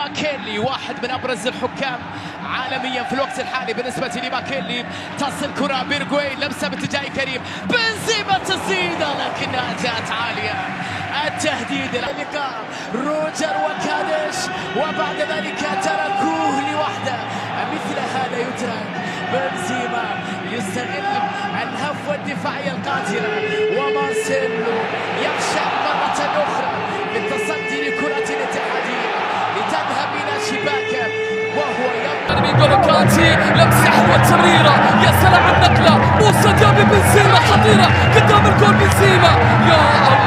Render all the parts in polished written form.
ماكيلي واحد من ابرز الحكام عالميا في الوقت الحالي بالنسبه لماكيلي. تصل كره بيرغواي، لمسه باتجاه كريم بنزيما، تسديده لكنها جاءت عاليه. التهديد اللقاء روجر وكادش، وبعد ذلك تركوه لوحده. مثل هذا يترك بنزيما يستغل الهفوه الدفاعيه القاتله، ومارسيلو يفشل مره اخرى بالتصدي لكره الاتحاديه لتذهب الى شباكه، وهو نيجولو كانتي لمسه حلوه تمريره، يا سلام على النقله. موسى ديابي، بنزيما خطيره قدام الجول. بنزيما يا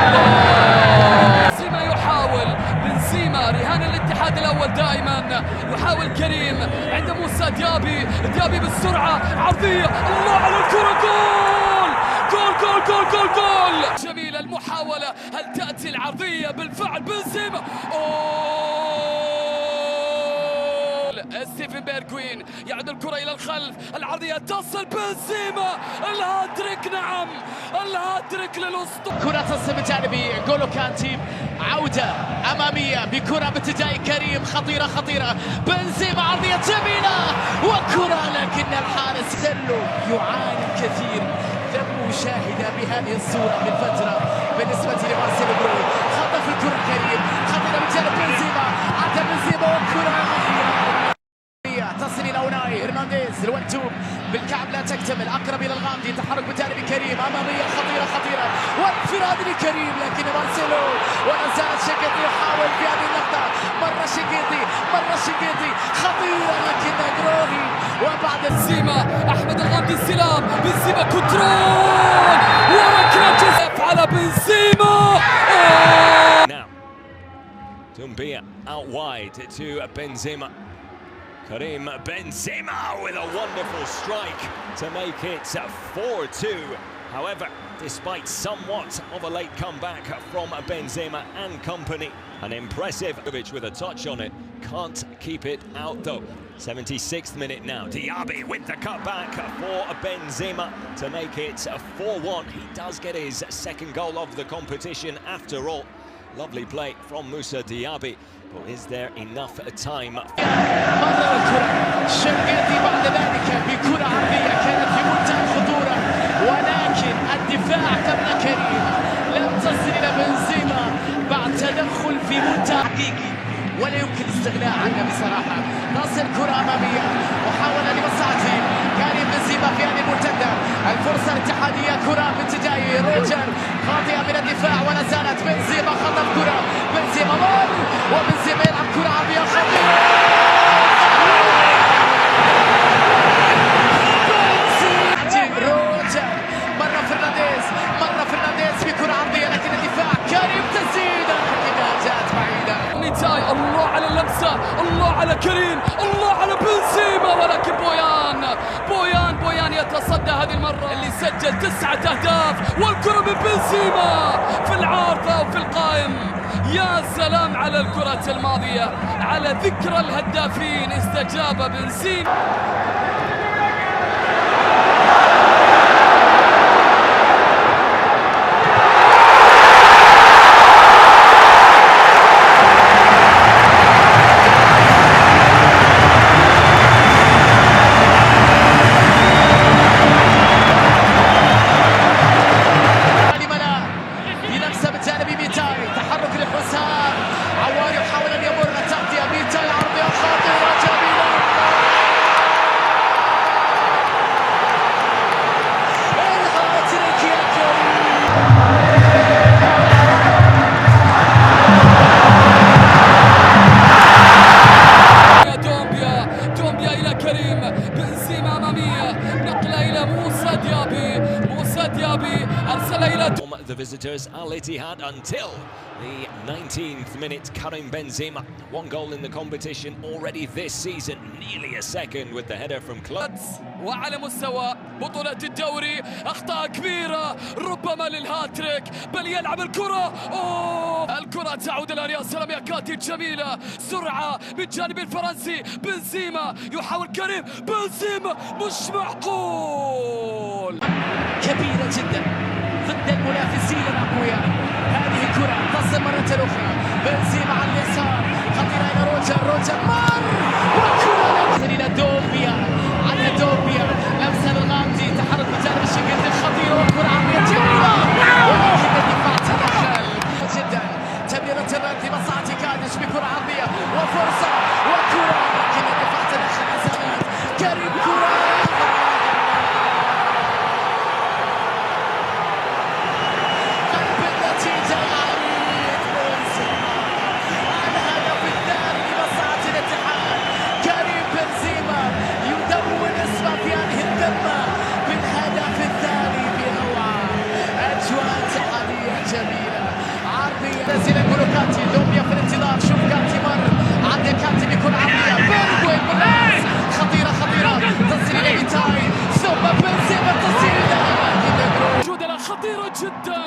الله، بنزيما يحاول، بنزيما رهان الاتحاد الاول دائما. يحاول كريم عند موسى ديابي، ديابي بالسرعه عرضيه، الله على الكره، جول جول جول جول جول جول. جميله المحاوله، هل تاتي العرضيه بالفعل؟ بنزيما ستيفن بيرغوين يعد الكرة إلى الخلف، العرضية تصل بنزيما، الهاتريك، نعم الهاتريك للأسطورة. كرة تصل بجانبي جولو كانتي، عودة أمامية بكرة باتجاه كريم، خطيرة خطيرة. بنزيما عرضية جميلة وكرة، لكن الحارس سلو يعاني الكثير. لم أشاهد بهذه الصورة من فترة بالنسبة لمارسيلو بروي. خطف الكرة كريم، خطيرة بجانب بنزيما، عدى بنزيما وكرة تصل الى اوناي هرنانديز. الونتوب بالكعب لا تكتمل، اقرب الى الغامدي، تحرك بجانب كريم، اماميه خطيره خطيره وانفراد لكريم، لكن مارسيلو ولا زال شنقيطي يحاول في هذه اللقطه. مره شنقيطي خطيره، لكن جروهي. وبعد بنزيما، احمد الغامدي استلام، بنزيما كنترول وركله جزاء على بنزيما. Now, Doumbia out wide to Benzema. Karim Benzema with a wonderful strike to make it 4-2. However, despite somewhat of a late comeback from Benzema and company, an impressive with a touch on it, can't keep it out though. 76th minute now, Diaby with the cutback for Benzema to make it 4-1. He does get his second goal of the competition after all. Lovely play from Moussa Diaby, but is there enough time? مرة الكرة شنقيطي بعد ذلك بكرة عرضية كانت في منتهى الخطورة، ولكن الدفاع قبل كريم لم تصل إلى بنزيما بعد تدخل في منتهى حقيقي ولا يمكن الاستغناء عنه بصراحة. تصل كرة أمامية، محاولة لمصلحة كريم بنزيما في هذه المرتدة. الفرصة الاتحادية، كرة باتجاه روجر، خاطئة من الدفاع ولا زالت بنزيما. خطف كرة بنزيما مر، وبنزيما يلعب كرة عرضية خطيرة. روجر، مرة فرنانديز بكرة عرضية، لكن الدفاع كريم، تسديدة لكنها جاءت بعيدة. نيتاي، الله على اللمسة، الله على كريم، الله على بنزيما، ولكن بويان يتصدى هذه المرة، اللي سجل 9 أهداف، والكرة من بنزيما في العارضة وفي القائم. يا سلام على الكرة الماضية، على ذكرى الهدافين استجاب بنزيما. The visitors Al Ittihad until the 19th minute. Karim Benzema, 1 goal in the competition already this season, nearly a second with the header from club. وعلى مستوى بطولة الدوري أخطاء كبيرة ربما للهاتريك، بل يلعب الكرة. الكرة تعود الآن، يا سلام يا كاتي، جميلة، سرعة من جانب الفرنسي. بنزيما يحاول كريم، بنزيما مش معقول، كبيرة جدا ضد المنافسين الأقوياء. هذه كرة تصل مرة أخرى، بنزيما على اليسار، خطيرة إلى روجر. روجر مر وكرة إلى دومبيا، على دومبيا لمسة للغامدي، تحرك بجانب الشقيق الخطير وكرة عرضية جميلة، ولكن الدفاع تدخل جدا. تمريرة الرد لمصلحة كادش بكرة عرضية وفرصة وكرة، ولكن الدفاع تدخل أسامات كريم كرة نزل نقولو كانتي، دومبيا في الانتظار، شوف كانتي مر، عدى كانتي بكل عرضية، بيرغوي بالراس، خطيرة تصل إلى إيتاي، ثم بنزيما تصل جودة خطيرة جدا،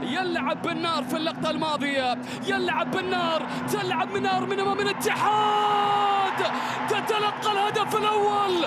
يلعب بالنار في اللقطة الماضية، يلعب بالنار، تلعب من نار من أمام الاتحاد، تتلقى الهدف الأول.